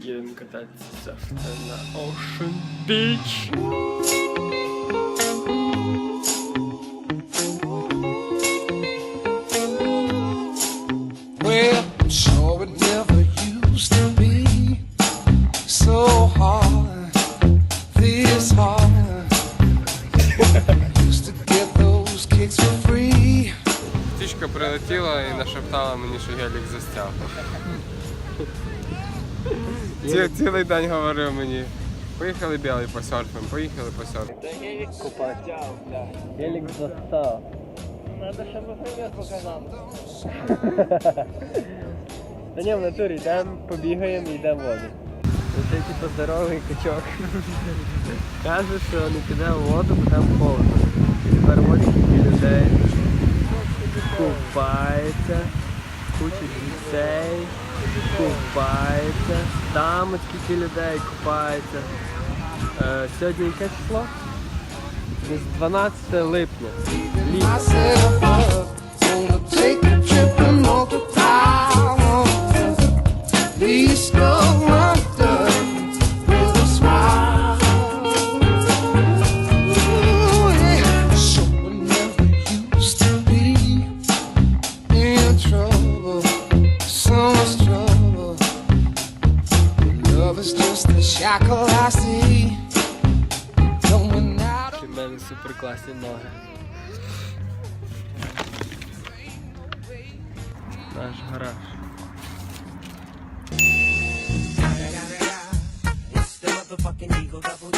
Їдемо кататися завтра на Ocean Beach. Well, I'm sure it never used to be so hard, this hard. Used to get those kicks for free. Птичка прилетіла і нашептала мені, що гелік застяв. Цілий день говорив мені, поїхали білий посерфимо, поїхали посерфимо. Гелик купать. Гелик застав. Надо, щоб привіт показав. Та ні, в натурі, йдемо, побігаємо і йдемо в воду. Це типу здоровий качок. Каже, що не піде в воду, бо там холодно. І тепер воді кілька людей купається, куча дітей купається, там от скільки людей купається. Сьогодні яке число? Десь 12 липня. Myself up, wanna take a trip and multiply. Please go under with a smile. Ooh, yeah. Sure never used to be in trouble, so much trouble. Love is just a shackle I see. Going out of У мене супер класні ноги. Наш гараж. It's the motherfucking Eagle Double